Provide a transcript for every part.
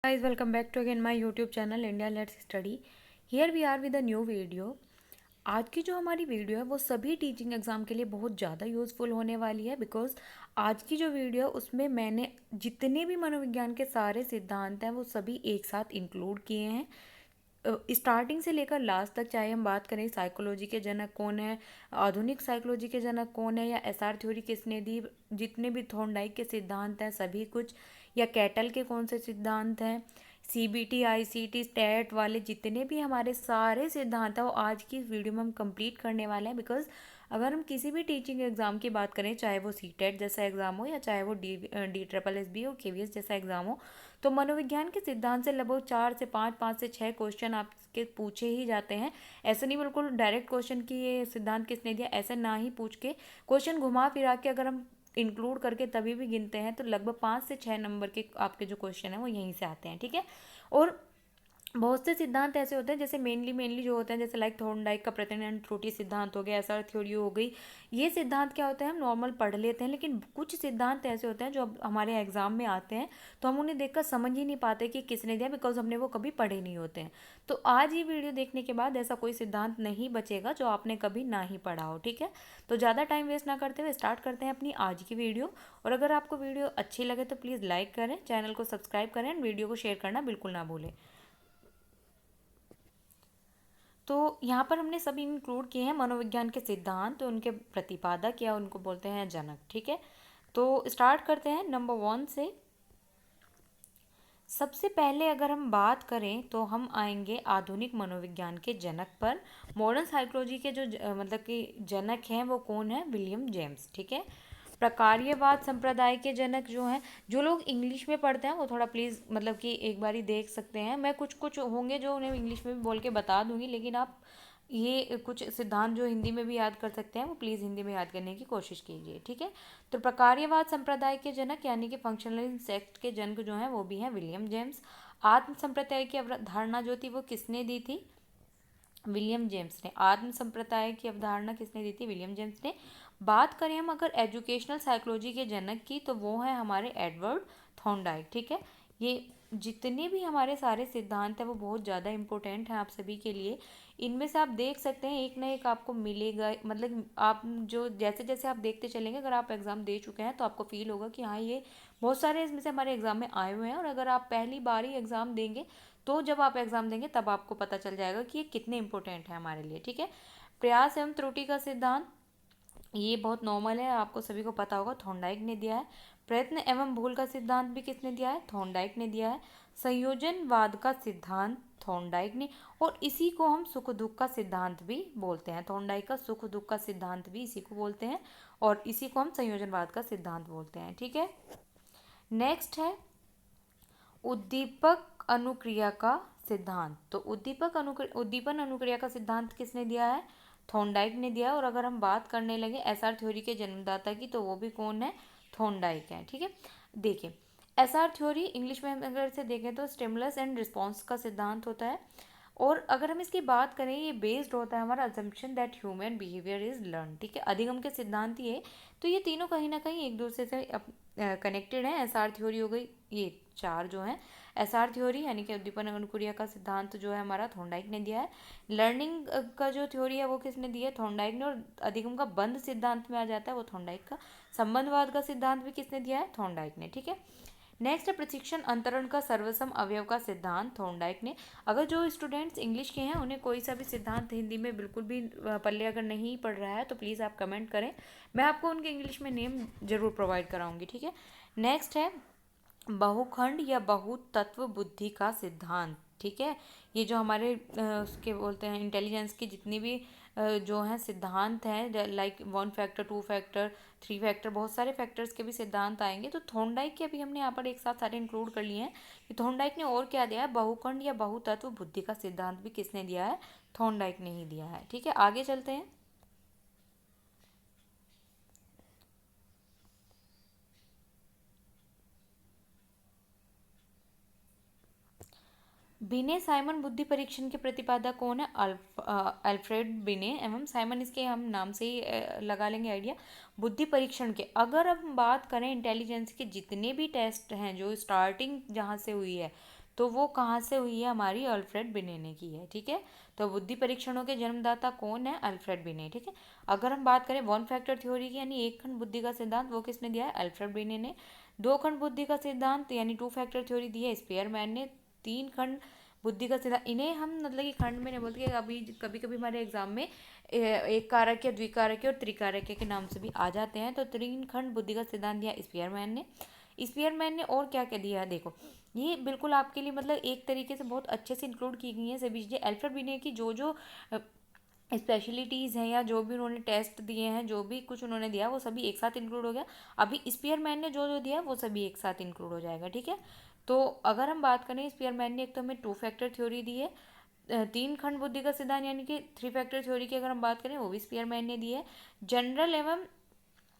Guys, welcome back to again my YouTube channel India Let's Study. Here we are with a new video. आज की जो हमारी video है वो सभी टीचिंग एग्ज़ाम के लिए बहुत ज़्यादा यूज़फुल होने वाली है बिकॉज आज की जो वीडियो है उसमें मैंने जितने भी मनोविज्ञान के सारे सिद्धांत हैं वो सभी एक साथ इंक्लूड किए हैं। स्टार्टिंग से लेकर लास्ट तक, चाहे हम बात करें साइकोलॉजी के जनक कौन है, आधुनिक साइकोलॉजी के जनक कौन है, या एसआर थ्योरी किसने दी, जितने भी थॉर्नडाइक के सिद्धांत हैं सभी कुछ, या कैटल के कौन से सिद्धांत हैं, सीबीटी आईसीटी स्टैट वाले जितने भी हमारे सारे सिद्धांत हैं वो आज की इस वीडियो में हम कंप्लीट करने वाले हैं। बिकॉज अगर हम किसी भी टीचिंग एग्ज़ाम की बात करें, चाहे वो सीटेट जैसा एग्ज़ाम हो या चाहे वो डी ट्रिपल एस बी हो, केवीएस जैसा एग्ज़ाम हो, तो मनोविज्ञान के सिद्धांत से लगभग 4 से 5, 5 से 6 क्वेश्चन आपके पूछे ही जाते हैं। ऐसे नहीं बिल्कुल डायरेक्ट क्वेश्चन की ये सिद्धांत किसने दिया ऐसे ना ही पूछ के, क्वेश्चन घुमा फिरा के अगर हम इंक्लूड करके तभी भी गिनते हैं तो लगभग 5 से 6 नंबर के आपके जो क्वेश्चन हैं वो यहीं से आते हैं। ठीक है। और बहुत से सिद्धांत ऐसे होते हैं जैसे मेनली जो होते हैं, जैसे लाइक थॉर्नडाइक का प्रतिनिधि त्रुटि सिद्धांत हो गया, एसआर थ्योरी हो गई। ये सिद्धांत क्या होते हैं हम नॉर्मल पढ़ लेते हैं, लेकिन कुछ सिद्धांत ऐसे होते हैं जो अब हमारे एग्जाम में आते हैं तो हम उन्हें देखकर समझ ही नहीं पाते कि किसने दिया, बिकॉज हमने वो कभी पढ़े नहीं होते हैं। तो आज ये वीडियो देखने के बाद ऐसा कोई सिद्धांत नहीं बचेगा जो आपने कभी ना ही पढ़ा हो। ठीक है। तो ज़्यादा टाइम वेस्ट ना करते हुए स्टार्ट करते हैं अपनी आज की वीडियो। और अगर आपको वीडियो अच्छी लगे तो प्लीज़ लाइक करें, चैनल को सब्सक्राइब करें एंड वीडियो को शेयर करना बिल्कुल ना भूलें। तो यहाँ पर हमने सभी इंक्लूड किए हैं मनोविज्ञान के सिद्धांत, तो उनके प्रतिपादक या उनको बोलते हैं जनक। ठीक है। तो स्टार्ट करते हैं नंबर 1 से। सबसे पहले अगर हम बात करें तो हम आएंगे आधुनिक मनोविज्ञान के जनक पर। मॉडर्न साइकोलॉजी के जो मतलब कि जनक हैं वो कौन है? William James. ठीक है। प्रकार्यवाद संप्रदाय के जनक जो हैं, जो लोग इंग्लिश में पढ़ते हैं वो थोड़ा प्लीज़ मतलब कि एक बारी देख सकते हैं। मैं कुछ कुछ होंगे जो उन्हें इंग्लिश में भी बोल के बता दूंगी, लेकिन आप ये कुछ सिद्धांत जो हिंदी में भी याद कर सकते हैं वो प्लीज़ हिंदी में याद करने की कोशिश कीजिए। ठीक है। तो प्रकार्यवाद संप्रदाय के जनक यानी कि फंक्शनल सेक्ट के जनक जो हैं वो भी हैं विलियम जेम्स। आत्म संप्रदाय की अवधारणा जो थी वो किसने दी थी? विलियम जेम्स ने। आत्म संप्रदाय की अवधारणा किसने दी थी? विलियम जेम्स ने। बात करें हम अगर एजुकेशनल साइकोलॉजी के जनक की, तो वो है हमारे एडवर्ड थॉर्नडाइक। ठीक है। ये जितने भी हमारे सारे सिद्धांत हैं वो बहुत ज़्यादा इंपॉर्टेंट हैं आप सभी के लिए। इनमें से आप देख सकते हैं एक ना एक आपको मिलेगा, मतलब आप जो जैसे जैसे आप देखते चलेंगे, अगर आप एग्ज़ाम दे चुके हैं तो आपको फील होगा कि हाँ ये बहुत सारे इसमें से हमारे एग्ज़ाम में आए हुए हैं। और अगर आप पहली बार ही एग्ज़ाम देंगे तो जब आप एग्ज़ाम देंगे तब आपको पता चल जाएगा कि ये कितने इंपॉर्टेंट है हमारे लिए। ठीक है। प्रयास एवं त्रुटि का सिद्धांत, ये बहुत नॉर्मल है, आपको सभी को पता होगा, थॉर्नडाइक ने दिया है। प्रयत्न एवं भूल का सिद्धांत भी किसने दिया है? थॉर्नडाइक ने दिया है। संयोजनवाद का सिद्धांत थॉर्नडाइक ने, और इसी को हम सुख दुख का सिद्धांत भी बोलते हैं। थॉर्नडाइक का सुख दुख का सिद्धांत भी इसी को बोलते हैं और इसी को हम संयोजनवाद का सिद्धांत बोलते हैं। ठीक है। नेक्स्ट है उद्दीपक अनुक्रिया का सिद्धांत। तो उद्दीपन अनुक्रिया का सिद्धांत किसने दिया है? थॉर्नडाइक ने दिया है। और अगर हम बात करने लगे एसआर थ्योरी के जन्मदाता की, तो वो भी कौन है? थॉर्नडाइक है। ठीक है। देखिए, एसआर थ्योरी इंग्लिश में हम अगर से देखें तो स्टिमुलस एंड रिस्पॉन्स का सिद्धांत होता है। और अगर हम इसकी बात करें, ये बेस्ड होता है हमारा assumption that human behaviour is learn. ठीक है। अधिगम के सिद्धांत ये, तो ये तीनों कहीं ना कहीं एक दूसरे से कनेक्टेड हैं। एसआर थ्योरी हो गई, ये चार जो हैं। एसआर थ्योरी यानी कि उद्दीपन अनुक्रिया का सिद्धांत जो है हमारा थॉर्नडाइक ने दिया है। लर्निंग का जो थ्योरी है वो किसने दिया है? थॉर्नडाइक ने। और अधिगम का बंध सिद्धांत में आ जाता है वो थॉर्नडाइक का। संबंधवाद का सिद्धांत भी किसने दिया है? थॉर्नडाइक ने। ठीक है। नेक्स्ट है प्रशिक्षण अंतरण का सर्वसम अवयव का सिद्धांत थॉर्नडाइक ने। अगर जो स्टूडेंट्स इंग्लिश के हैं उन्हें कोई सा भी सिद्धांत हिंदी में बिल्कुल भी पल्ले अगर नहीं पढ़ रहा है तो प्लीज़ आप कमेंट करें, मैं आपको उनके इंग्लिश में नेम जरूर प्रोवाइड कराऊंगी। ठीक है। नेक्स्ट है बहुखंड या बहुतत्व बुद्धि का सिद्धांत। ठीक है। ये जो हमारे उसके बोलते हैं इंटेलिजेंस की जितनी भी जो हैं सिद्धांत हैं, लाइक 1 फैक्टर, 2 फैक्टर, 3 फैक्टर, बहुत सारे फैक्टर्स के भी सिद्धांत आएंगे। तो थॉर्नडाइक के अभी हमने यहाँ पर एक साथ सारे इंक्लूड कर लिए हैं कि थॉर्नडाइक ने और क्या दिया है? बहुखंड या बहुतत्व बुद्धि का सिद्धांत भी किसने दिया है? थॉर्नडाइक ने ही दिया है। ठीक है। आगे चलते हैं। बिने साइमन बुद्धि परीक्षण के प्रतिपादक कौन है? अल्फ्रेड बिने एवं साइमन, इसके हम नाम से ही लगा लेंगे आइडिया। बुद्धि परीक्षण के अगर अब हम बात करें इंटेलिजेंस के जितने भी टेस्ट हैं जो स्टार्टिंग जहाँ से हुई है, तो वो कहाँ से हुई है, हमारी अल्फ्रेड बिने ने की है। ठीक है, तो बुद्धि परीक्षणों के जन्मदाता कौन है, अल्फ्रेड बिने। ठीक है, अगर हम बात करें वन फैक्टर थ्योरी की यानी एक खंड बुद्धि का सिद्धांत, वो किसने दिया है, अल्फ्रेड बिने ने। दो खंड बुद्धि का सिद्धांत यानी टू फैक्टर थ्योरी दी है स्पीयरमैन ने। तीन खंड बुद्धि का सिद्धांत, इन्हें हम मतलब कि खंड में नहीं बोलते, अभी कभी कभी हमारे एग्जाम में एक कारक या द्विकारक और त्रिकारक के नाम से भी आ जाते हैं। तो तीन खंड बुद्धि का सिद्धांत दिया स्पीयरमैन ने। स्पीयरमैन ने और क्या क्या दिया, देखो ये बिल्कुल आपके लिए मतलब एक तरीके से बहुत अच्छे से इंक्लूड की गई हैं सभी चीज़ें। अल्फ्रेड बिने की जो जो स्पेशलिटीज़ हैं या जो भी उन्होंने टेस्ट दिए हैं, जो भी कुछ उन्होंने दिया वो सभी एक साथ इंक्लूड हो गया। अभी स्पीयरमैन ने जो जो दिया वो सभी एक साथ इंक्लूड हो जाएगा। ठीक है, तो अगर हम बात करें स्पीयरमैन ने एक तो हमें टू फैक्टर थ्योरी दी है, तीन खंड बुद्धि का सिद्धांत यानी कि थ्री फैक्टर थ्योरी की अगर हम बात करें वो भी स्पीयरमैन ने दी है। जनरल एवं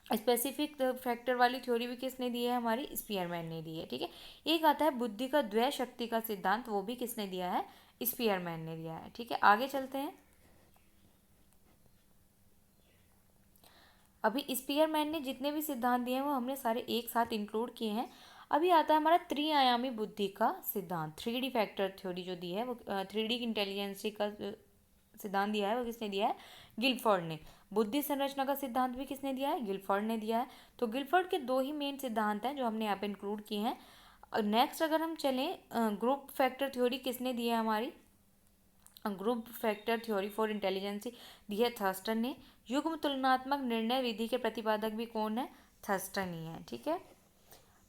स्पेसिफिक फैक्टर वाली थ्योरी भी किसने दी है, हमारी स्पीयरमैन ने दी है। ठीक है, एक आता है बुद्धि का द्वय शक्ति का सिद्धांत, वो भी किसने दिया है, स्पीयरमैन ने दिया है। ठीक है, आगे चलते हैं। अभी स्पीयरमैन ने जितने भी सिद्धांत दिए हैं वो हमने सारे एक साथ इंक्लूड किए हैं। अभी आता है हमारा त्रिआयामी बुद्धि का सिद्धांत, थ्री डी फैक्टर थ्योरी जो दी है वो, थ्री डी इंटेलिजेंसी का सिद्धांत दिया है वो किसने दिया है, गिलफोर्ड ने। बुद्धि संरचना का सिद्धांत भी किसने दिया है, गिलफोर्ड ने दिया है। तो गिलफोर्ड के दो ही मेन सिद्धांत हैं जो हमने यहाँ पे इंक्लूड किए हैं। नेक्स्ट अगर हम चलें, ग्रुप फैक्टर थ्योरी किसने दी है, हमारी group factor theory for intelligence दी है थर्स्टन ने। युग्म तुलनात्मक निर्णय विधि के प्रतिपादक भी कौन है, थर्स्टन ही है। ठीक है,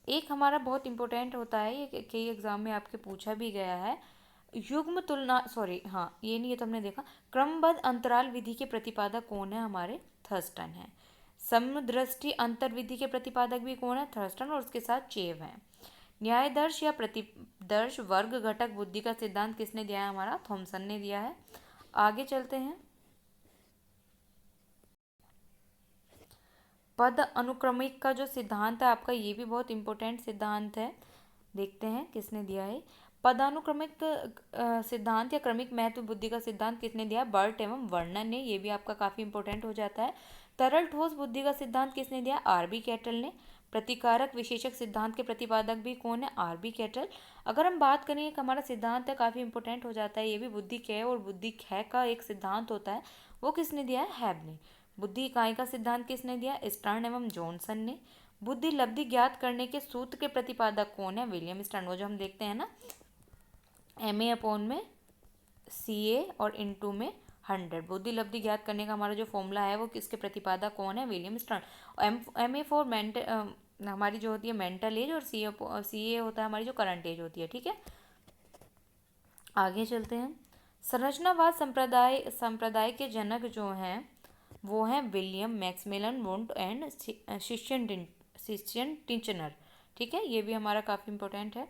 एक हमारा बहुत इंपॉर्टेंट होता है, ये कई एग्जाम में आपके पूछा भी गया है, युग्म तुलना, सॉरी हाँ ये नहीं, ये तो हमने देखा। क्रमबद्ध अंतराल विधि के प्रतिपादक कौन है, हमारे थर्स्टन है। समदृष्टि अंतर विधि के प्रतिपादक भी कौन है, थर्स्टन और उसके साथ चेव है। न्यायदर्श या प्रतिदर्श वर्ग घटक बुद्धि का सिद्धांत किसने दिया है, हमारा थॉमसन ने दिया है। आगे चलते हैं। पद अनुक्रमिक का जो सिद्धांत है आपका, ये भी बहुत इंपॉर्टेंट सिद्धांत है। देखते हैं किसने दिया है। पदानुक्रमिक सिद्धांत या क्रमिक महत्व बुद्धि का सिद्धांत किसने दिया, बर्ट एवं वर्णन ने। ये भी आपका काफी इंपॉर्टेंट हो जाता है। तरल ठोस बुद्धि का सिद्धांत किसने दिया, आरबी कैटल ने। प्रतिकारक विशेषक सिद्धांत के प्रतिपादक भी कौन है, आरबी कैटल। अगर हम बात करें, एक हमारा सिद्धांत है काफी इंपॉर्टेंट हो जाता है, ये भी बुद्धि क और बुद्धि ख का एक सिद्धांत होता है, वो किसने दिया है, हैब ने। बुद्धि इकाई का सिद्धांत किसने दिया, स्टर्न एवं जॉनसन ने। बुद्धि लब्धि ज्ञात करने के सूत्र के प्रतिपादक कौन है, विलियम स्टर्न। वो जो हम देखते हैं ना, MA अपॉन में CA और इंटू में 100, बुद्धि लब्धि ज्ञात करने का हमारा जो फॉर्मूला है वो किसके प्रतिपादक कौन है, William stern. MA for mental, हमारी जो होती है मेंटल एज, और CA होता है हमारी जो करंट एज होती है। ठीक है, आगे चलते हैं। संरचनावाद संप्रदाय के जनक जो हैं वो हैं विलियम मैक्समिलन वुंट एंड शिष्यन टिंचनर। ठीक है, ये भी हमारा काफ़ी इंपॉर्टेंट है।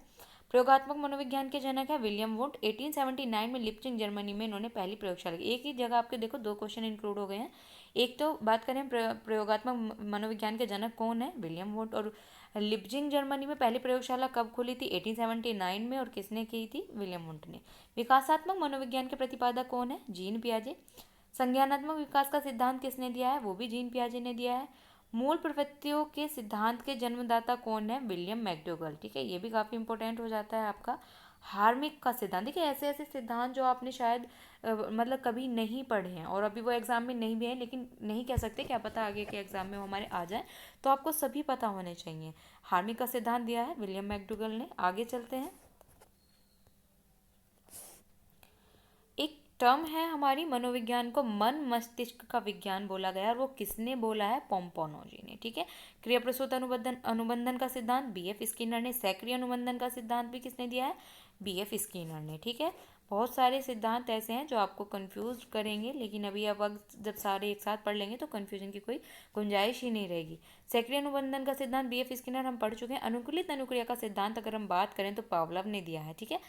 प्रयोगात्मक मनोविज्ञान के जनक है विलियम वुंट। 1879 में लिप्चिंग जर्मनी में इन्होंने पहली प्रयोगशाला की। एक ही जगह आपके देखो दो क्वेश्चन इंक्लूड हो गए हैं। एक तो बात करें प्रयोगात्मक मनोविज्ञान के जनक कौन है, विलियम वुंट। और लिप्जिंग जर्मनी में पहली प्रयोगशाला कब खुली थी, 1879 में, और किसने की थी, विलियम वुंट ने। विकासात्मक मनोविज्ञान के प्रतिपादक कौन है, जीन पियाजे। संज्ञानात्मक विकास का सिद्धांत किसने दिया है, वो भी जीन पियाजे ने दिया है। मूल प्रवृत्तियों के सिद्धांत के जन्मदाता कौन है, विलियम मैकडोगल। ठीक है, ये भी काफ़ी इंपॉर्टेंट हो जाता है आपका। हार्मिक का सिद्धांत, देखिए ऐसे ऐसे सिद्धांत जो आपने शायद मतलब कभी नहीं पढ़े हैं और अभी वो एग्जाम में नहीं भी हैं, लेकिन नहीं कह सकते, क्या पता आगे के एग्जाम में वो हमारे आ जाए, तो आपको सभी पता होने चाहिए। हार्मिक का सिद्धांत दिया है विलियम मैकडोगल ने। आगे चलते हैं। एक टर्म है हमारी मनोविज्ञान को मन मस्तिष्क का विज्ञान बोला गया, और वो किसने बोला है, पोम्पोनोजी ने। ठीक है, क्रिया प्रसूत अनुबंधन का सिद्धांत BF स्किनर ने। सक्रिय अनुबंधन का सिद्धांत भी किसने दिया है, BF स्किनर ने। ठीक है, बहुत सारे सिद्धांत ऐसे हैं जो आपको कंफ्यूज करेंगे, लेकिन अभी अब जब सारे एक साथ पढ़ लेंगे तो कंफ्यूजन की कोई गुंजाइश ही नहीं रहेगी। सक्रिय अनुबंधन का सिद्धांत BF स्किनर हम पढ़ चुके हैं। अनुकूलित अनुक्रिया का सिद्धांत अगर हम बात करें तो पावलव ने दिया है। ठीक है,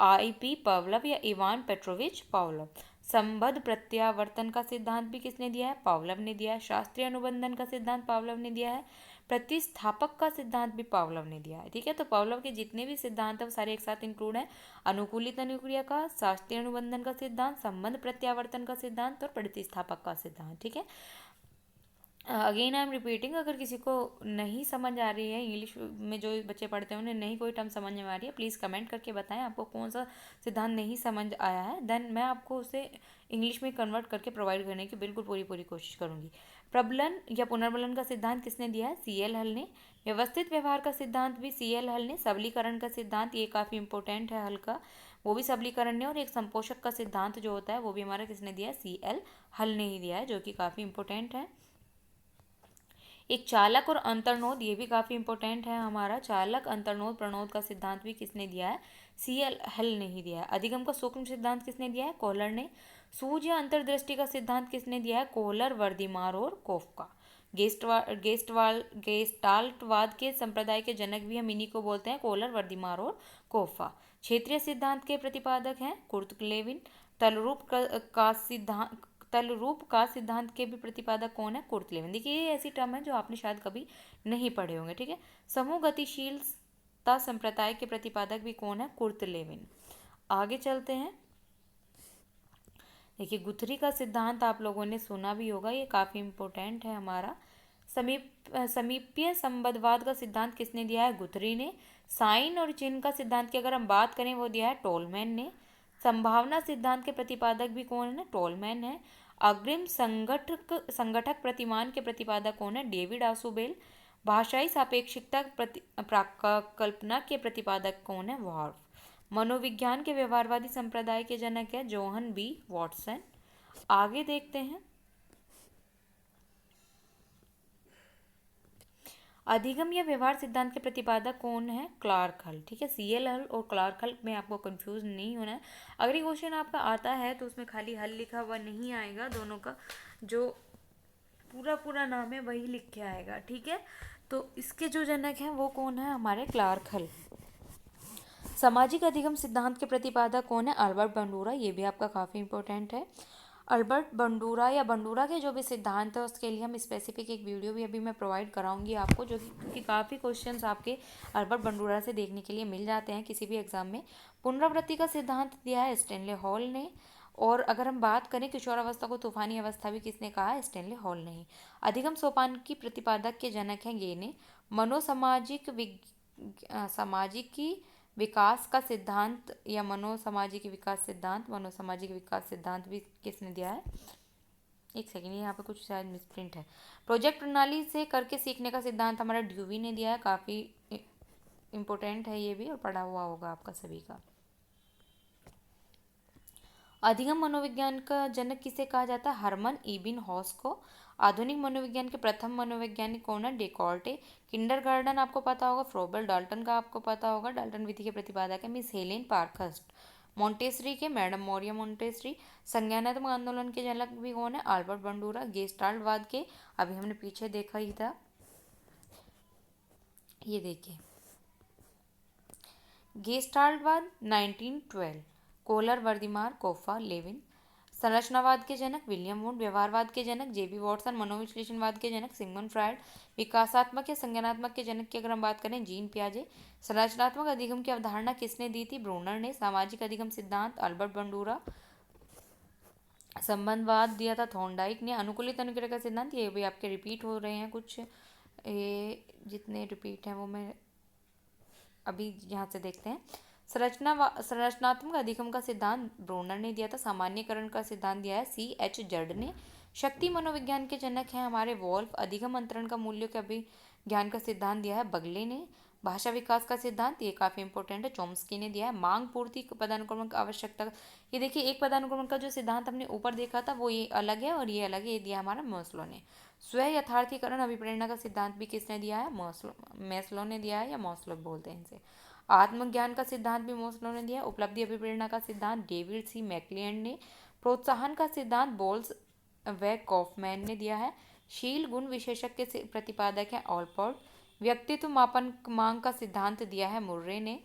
IP पावलव या इवान पेट्रोविच पावलव। संबद्ध प्रत्यावर्तन का सिद्धांत भी किसने दिया है, पावलव ने दिया है। शास्त्रीय अनुबंधन का सिद्धांत पावलव ने दिया है। प्रतिस्थापक का सिद्धांत भी पावलव ने दिया है। ठीक है, तो पावलव के जितने भी सिद्धांत है वो सारे एक साथ इंक्लूड हैं। अनुकूलित अनुक्रिया का, शास्त्रीय अनुबंधन का सिद्धांत, संबंध प्रत्यावर्तन का सिद्धांत और प्रतिस्थापक का सिद्धांत। ठीक है, अगेन आई एम रिपीटिंग, अगर किसी को नहीं समझ आ रही है, इंग्लिश में जो बच्चे पढ़ते हैं उन्हें नहीं कोई टर्म समझ में आ रही है, प्लीज़ कमेंट करके बताएं आपको कौन सा सिद्धांत नहीं समझ आया है, देन मैं आपको उसे इंग्लिश में कन्वर्ट करके प्रोवाइड करने की बिल्कुल पूरी कोशिश करूंगी। प्रबलन या पुनर्बलन का सिद्धांत किसने दिया है? CL हल ने। व्यवस्थित व्यवहार का सिद्धांत भी CL हल ने। सबलीकरण का सिद्धांत, ये काफ़ी इंपॉर्टेंट है हल का, वो भी सबलीकरण ने। और एक संपोषक का सिद्धांत जो होता है वो भी हमारा किसने दिया है? CL हल ने ही दिया है, जो कि काफ़ी इंपॉर्टेंट है। एक चालक और अंतर्नोद, ये भी काफ़ी इंपॉर्टेंट है हमारा। चालक अंतर्नोद प्रणोद का सिद्धांत भी किसने दिया है? CL हल ने ही दिया है। अधिगम का सूक्ष्म सिद्धांत किसने दिया है? कोहलर ने। सूझ या अंतर्दृष्टि का सिद्धांत किसने दिया है? कोहलर, वर्दीमार और कोफका। गेस्टाल्टवाद के संप्रदाय के जनक भी हम इन्हीं को बोलते हैं, कोहलर, वर्दीमार और कोफा। क्षेत्रीय सिद्धांत के प्रतिपादक हैं कुर्तलेविन। तलरूप का सिद्धांत के भी प्रतिपादक कौन है? कुर्तलेविन। देखिए ये ऐसी टर्म है जो आपने शायद कभी नहीं पढ़े होंगे, ठीक है। समूह गतिशीलता संप्रदाय के प्रतिपादक भी कौन है? कुर्तलेविन। आगे चलते हैं। देखिए गुथरी का सिद्धांत आप लोगों ने सुना भी होगा, ये काफ़ी इंपॉर्टेंट है हमारा। समीप्य संबंधवाद का सिद्धांत किसने दिया है? गुथरी ने। साइन और चिन्ह का सिद्धांत की अगर हम बात करें वो दिया है टोलमैन ने। संभावना सिद्धांत के प्रतिपादक भी कौन है? टोलमैन है। अग्रिम संगठक प्रतिमान के प्रतिपादक कौन है? David Ausubel. भाषाई सापेक्षिकता कल्पना के प्रतिपादक कौन है? वॉर्फ। मनोविज्ञान के व्यवहारवादी संप्रदाय के जनक है जोहन बी वॉटसन। आगे देखते हैं। अधिगम या व्यवहार सिद्धांत के प्रतिपादक कौन है? क्लार्क हल, ठीक है। CL हल और क्लार्क हल में आपको कंफ्यूज नहीं होना है। अगर ये क्वेश्चन आपका आता है तो उसमें खाली हल लिखा हुआ नहीं आएगा, दोनों का जो पूरा नाम है वही लिख के आएगा, ठीक है। तो इसके जो जनक हैं वो कौन है? हमारे क्लार्क हल। सामाजिक अधिगम सिद्धांत के प्रतिपादक कौन है? अल्बर्ट बंडूरा, ये भी आपका काफ़ी इंपॉर्टेंट है। अल्बर्ट बंडूरा या बंडूरा के जो भी सिद्धांत है उसके लिए हम स्पेसिफिक एक वीडियो भी अभी मैं प्रोवाइड कराऊंगी आपको, जो कि काफ़ी क्वेश्चंस आपके अल्बर्ट बंडूरा से देखने के लिए मिल जाते हैं किसी भी एग्जाम में। पुनरावृत्ति का सिद्धांत दिया है स्टेनले हॉल ने। और अगर हम बात करें किशोरावस्था को तूफानी अवस्था भी किसने कहा है? स्टेनले हॉल ने ही। अधिगम सोपान की प्रतिपादक के जनक हैं ये ने। सामाजिकी विकास का सिद्धांत या मनोसामाजिक विकास सिद्धांत भी किसने दिया है? एक सेकेंड, यहाँ पे कुछ शायद मिसप्रिंट है। प्रोजेक्ट प्रणाली से करके सीखने का सिद्धांत हमारा ड्यूवी ने दिया है, काफ़ी इम्पोर्टेंट है ये भी और पढ़ा हुआ होगा आपका सभी का। अधिगम मनोविज्ञान का जनक किसे कहा जाता है? हरमन इबिन हॉस को। आधुनिक मनोविज्ञान के प्रथम मनोवैज्ञानिक कौन है? डेकार्टे। किंडरगार्टन आपको पता होगा। फ्रोबल डाल्टन का आपको पता होगा। डाल्टन विधि के प्रतिपादक है मिस हेलेन पार्खस्ट। मोंटेसरी के मैडम मोरिया मोंटेसरी। संज्ञानात्मक आंदोलन के जनक भी कौन है? Albert Bandura. गेस्टाल्टवाद के अभी हमने पीछे देखा ही था, ये देखिए गेस्टाल्टवाद 1912। Kohler, वर्दीमार, कोफा, Lewin. संरचनावाद के जनक विलियम वुड। व्यवहारवाद के जनक JB वॉटसन। मनोविश्लेषणवाद के जनक सिगमंड फ्रायड। विकासात्मक या संज्ञानात्मक के जनक की अगर हम बात करें जीन पियाजे। संरचनात्मक अधिगम की अवधारणा किसने दी थी? ब्रूनर ने। सामाजिक अधिगम सिद्धांत अल्बर्ट बंडूरा। संबंधवाद दिया था थॉर्नडाइक ने। अनुकूलित अनुक्रिया का सिद्धांत, ये भी आपके रिपीट हो रहे हैं कुछ, ये जितने रिपीट हैं वो मैं अभी यहाँ से देखते हैं। संरचनात्मक अधिगम का सिद्धांत ब्रोनर ने दिया था। सामान्यकरण का सिद्धांत दिया है CH जर्ड ने। शक्ति मनोविज्ञान के जनक हैं हमारे वोल्फ। अधिगम अंतरण का मूल्य के अभिज्ञान का सिद्धांत दिया है बगले ने। भाषा विकास का सिद्धांत, ये काफ़ी इंपॉर्टेंट है, चॉम्स्की ने दिया है। मांग पूर्ति पदानुक्रमण की आवश्यकता, ये देखिए एक पदानुक्रमण का जो सिद्धांत हमने ऊपर देखा था वो ये अलग है और ये अलग है, ये दिया हमारा मॉस्लो ने। स्व यथार्थीकरण अभिप्रेरणा का सिद्धांत भी किसने दिया है? मैस्लो ने दिया है, या मॉस्लो बोलते हैं इनसे। आत्मज्ञान का सिद्धांत भी मॉस्लो ने दिया। उपलब्धि अभिप्रेरणा का सिद्धांत डेविड C मैकलियन ने। प्रोत्साहन का सिद्धांत बोल्स व कॉफमैन ने दिया है। शील गुण विशेषक के प्रतिपादक हैं ऑलपोर्ट। व्यक्तित्व मापन मांग का सिद्धांत दिया है मुर्रे ने।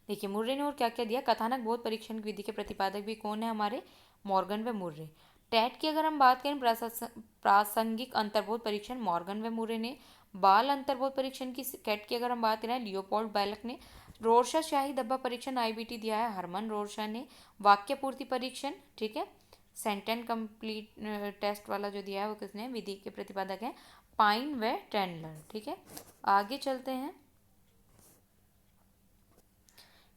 देखिए मुर्रे ने और क्या क्या दिया? कथानक बोध परीक्षण विधि के प्रतिपादक भी कौन है? हमारे मॉर्गन व मुर्रे। टैट की अगर हम बात करें प्रासंगिक अंतर्बोध परीक्षण मॉर्गन व मुर्रे ने। बाल अंतर्बोध परीक्षण की कैट की अगर हम बात करें लियोपोल्ड बैलक ने। रोरशा शाही धब्बा परीक्षण IBT दिया है हरमन रोरशा ने। वाक्य पूर्ति परीक्षण, ठीक है, सेंटेन कंप्लीट टेस्ट वाला जो दिया है वो किसने, विधि के प्रतिपादक हैं पाइन व टेंडलर। ठीक है, आगे चलते हैं।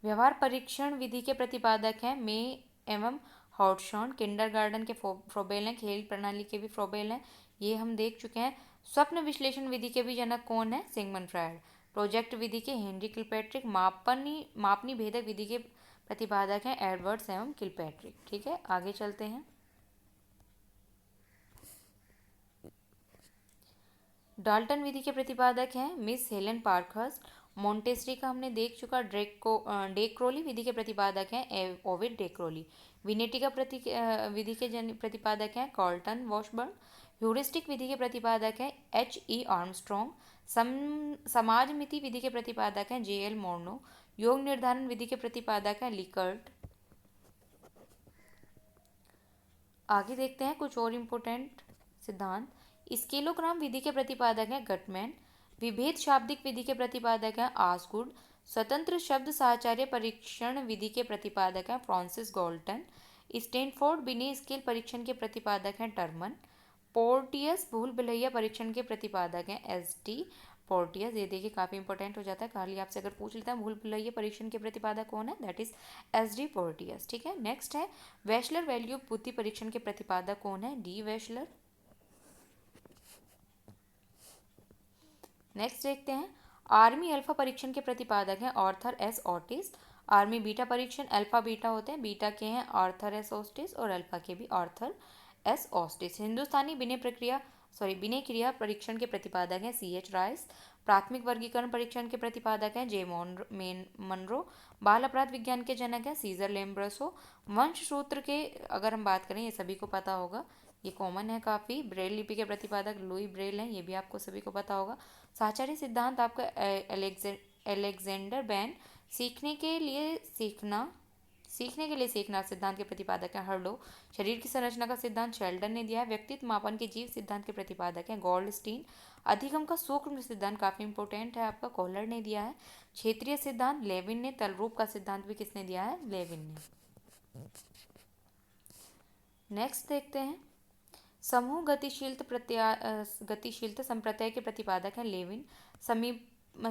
व्यवहार परीक्षण विधि के प्रतिपादक हैं मे एवं हॉटशॉन। किंडरगार्टन के फ्रोबेल हैं, खेल प्रणाली के भी फ्रोबेल हैं, ये हम देख चुके हैं। स्वप्न विश्लेषण विधि के भी जनक कौन है, सिगमंड फ्रायड। प्रोजेक्ट विधि के हेनरी किलपैट्रिक। मापनी भेदक विधि के प्रतिपादक हैं एडवर्ड्स एवं किलपैट्रिक। ठीक है, आगे चलते हैं। डाल्टन विधि के प्रतिपादक हैं मिस हेलेन पार्कहर्स्ट। मोंटेसरी का हमने देख चुका। डेक्रोली विधि के प्रतिपादक हैं ओविड डेक्रोली। विनेटी का विधि के प्रतिपादक हैं कॉल्टन वॉशबर्न। ह्यूरिस्टिक विधि के प्रतिपादक हैं H.E. आर्मस्ट्रॉन्ग। समाजमिति विधि के प्रतिपादक हैं J.L. मोर्नो। योग निर्धारण विधि के प्रतिपादक हैं लिकर्ट। आगे देखते हैं कुछ और इम्पोर्टेंट सिद्धांत। स्केलोग्राम विधि के प्रतिपादक हैं गटमैन। विभेद शाब्दिक विधि के प्रतिपादक हैं आसगुड। स्वतंत्र शब्द साहचर्य परीक्षण विधि के प्रतिपादक हैं फ्रांसिस गॉल्टन। स्टैनफोर्ड बिने स्केल परीक्षण के प्रतिपादक हैं टर्मन। पोर्टियस भूल भुलैया परीक्षण के प्रतिपादक हैं S.T. पोर्टियस। ये देखिए काफ़ी इंपॉर्टेंट हो जाता है, खाली आपसे अगर पूछ लेता है भूल भुलैया परीक्षण के प्रतिपादक कौन है, दैट इज S.D. पोर्टियस। ठीक है, नेक्स्ट है वैशलर वैल्यू बुद्धि परीक्षण के प्रतिपादक कौन है, D. वैशलर। नेक्स्ट देखते हैं आर्मी अल्फा परीक्षण के प्रतिपादक हैं Arthur S. Ottis. Army beta परीक्षण अल्फा बीटा होते हैं, बीटा के हैं आर्थर S. ऑस्टिस और अल्फा के भी आर्थर S. ऑस्टिस। हिंदुस्तानी बिने क्रिया परीक्षण के प्रतिपादक हैं C.H. राइस। प्राथमिक वर्गीकरण परीक्षण के प्रतिपादक हैं J. मनरो। बाल अपराध विज्ञान के जनक हैं सीजर लेम्ब्रसो। वंश सूत्र के अगर हम बात करें, ये सभी को पता होगा, ये कॉमन है काफ़ी। ब्रेल लिपि के प्रतिपादक लुई ब्रेल हैं, ये भी आपको सभी को पता होगा। साहचर्य सिद्धांत आपका एलेक्जेंडर बैन। सीखने के लिए सीखना सिद्धांत के प्रतिपादक हैं हर्डो। शरीर की संरचना का सिद्धांत शेल्डन ने दिया है। व्यक्तित्व मापन के जीव सिद्धांत के प्रतिपादक हैं गोल्डस्टीन। अधिगम का सूक्ष्म सिद्धांत काफ़ी इंपॉर्टेंट है आपका, कॉलर ने दिया है। क्षेत्रीय सिद्धांत लेविन ने। तलरूप का सिद्धांत भी किसने दिया है, लेविन ने। नेक्स्ट देखते हैं समूह गतिशीलता संप्रत्यय के प्रतिपादक हैं लेविन।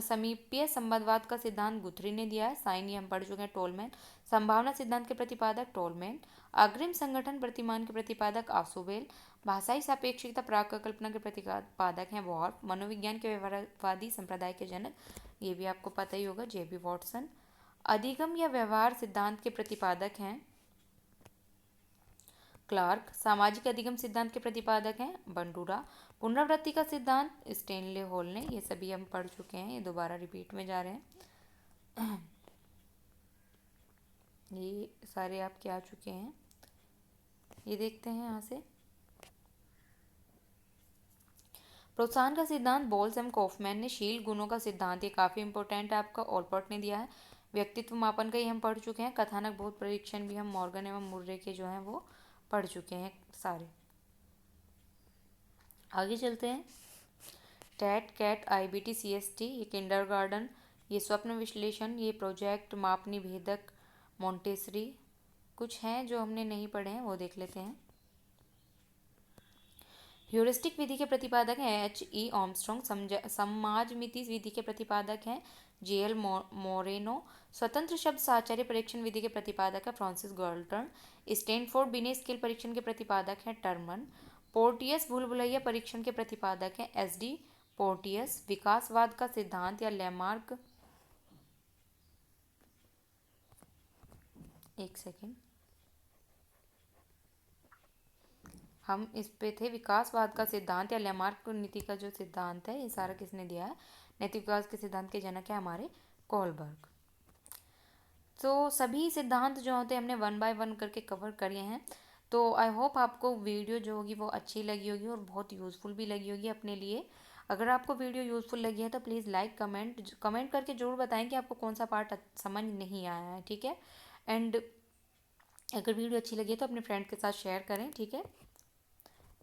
समीपीय संबंधवाद का सिद्धांत गुथरी ने दिया है, साइन ये हम पढ़ चुके हैं टोलमैन। संभावना सिद्धांत के प्रतिपादक टोलमैन। अग्रिम संगठन प्रतिमान के प्रतिपादक आसुबेल। भाषाई सापेक्षिकता प्राकल्पना के प्रतिपादक हैं वॉर्फ। मनोविज्ञान के व्यवहारवादी संप्रदाय के जनक, ये भी आपको पता ही होगा, J.B. वॉटसन। अधिगम या व्यवहार सिद्धांत के प्रतिपादक हैं क्लार्क। सामाजिक अधिगम सिद्धांत के प्रतिपादक हैं बंडूरा। पुनरावृत्ति का सिद्धांत स्टेनले हॉल ने। ये सभी हम पढ़ चुके हैं, ये दोबारा रिपीट में जा रहे हैं। ये सारे आपके आ चुके हैं, ये देखते हैं यहाँ से। प्रोत्साहन का सिद्धांत बोल्स एम कॉफमैन ने। शील गुणों का सिद्धांत, ये काफ़ी इंपॉर्टेंट है आपका, ऑलपर्ट ने दिया है। व्यक्तित्व मापन का ही हम पढ़ चुके हैं। कथानक बहुत परीक्षण भी हम मॉर्गन एवं मुर्रे के जो हैं वो पढ़ चुके हैं सारे। आगे चलते हैं। टैट कैट IBT CST, ये किंडरगार्टन। ये स्वप्न विश्लेषण, ये प्रोजेक्ट मापनी भेदक मोंटेसरी। कुछ हैं जो हमने नहीं पढ़े हैं, वो देख लेते हैं। ह्यूरिस्टिक विधि के प्रतिपादक हैं H.E. आर्मस्ट्रॉन्ग। समाजमिति विधि के प्रतिपादक हैं J.L. मोरेनो। स्वतंत्र शब्द साहचर्य परीक्षण विधि के प्रतिपादक है फ्रांसिस गॉल्टन। स्टैनफोर्ड बिने स्केल परीक्षण के प्रतिपादक हैं टर्मन। पोर्टियस भूल भुलैया परीक्षण के प्रतिपादक हैं S.D. पोर्टियस। विकासवाद का सिद्धांत या लैमार्क, एक सेकेंड, हम इस पे थे। विकासवाद का सिद्धांत या लैमार्क नीति का जो सिद्धांत है, ये सारा किसने दिया है, नैतिक विकास के सिद्धांत के जनक है हमारे कोलबर्ग। तो सभी सिद्धांत जो होते हैं हमने 1 बाय 1 करके कवर करिए हैं। तो आई होप आपको वीडियो जो होगी वो अच्छी लगी होगी और बहुत यूज़फुल भी लगी होगी अपने लिए। अगर आपको वीडियो यूज़फुल लगी है तो प्लीज़ लाइक कमेंट करके ज़रूर बताएं कि आपको कौन सा पार्ट समझ नहीं आया है, ठीक है। एंड अगर वीडियो अच्छी लगी है तो अपने फ्रेंड के साथ शेयर करें, ठीक है।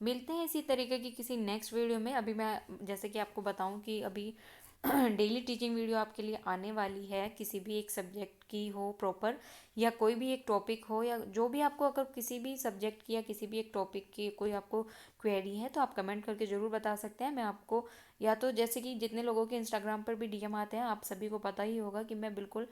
मिलते हैं इसी तरीके की किसी नेक्स्ट वीडियो में। अभी मैं जैसे कि आपको बताऊं कि अभी डेली टीचिंग वीडियो आपके लिए आने वाली है, किसी भी एक सब्जेक्ट की हो प्रॉपर, या कोई भी एक टॉपिक हो, या जो भी आपको अगर किसी भी सब्जेक्ट की या किसी भी एक टॉपिक की कोई आपको क्वेरी है तो आप कमेंट करके ज़रूर बता सकते हैं। मैं आपको, या तो जैसे कि जितने लोगों के इंस्टाग्राम पर भी डीएम आते हैं, आप सभी को पता ही होगा कि मैं बिल्कुल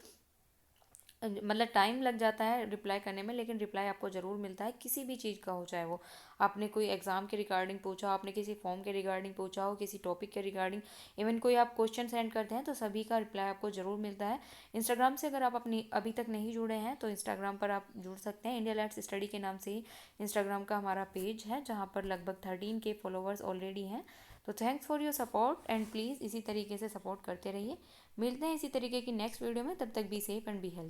मतलब टाइम लग जाता है रिप्लाई करने में, लेकिन रिप्लाई आपको ज़रूर मिलता है, किसी भी चीज़ का हो, चाहे वो आपने कोई एग्ज़ाम के रिगार्डिंग पूछा, आपने किसी फॉर्म के रिगार्डिंग पूछा हो, किसी टॉपिक के रिगार्डिंग, इवन कोई आप क्वेश्चन सेंड करते हैं तो सभी का रिप्लाई आपको ज़रूर मिलता है। इंस्टाग्राम से अगर आप अपनी अभी तक नहीं जुड़े हैं तो इंस्टाग्राम पर आप जुड़ सकते हैं। इंडिया लेट्स स्टडी के नाम से ही इंस्टाग्राम का हमारा पेज है, जहाँ पर लगभग 13K फॉलोवर्स ऑलरेडी हैं। तो thanks for your support and please इसी तरीके से सपोर्ट करते रहिए। मिलते हैं इसी तरीके की नेक्स्ट वीडियो में, तब तक be safe and be health.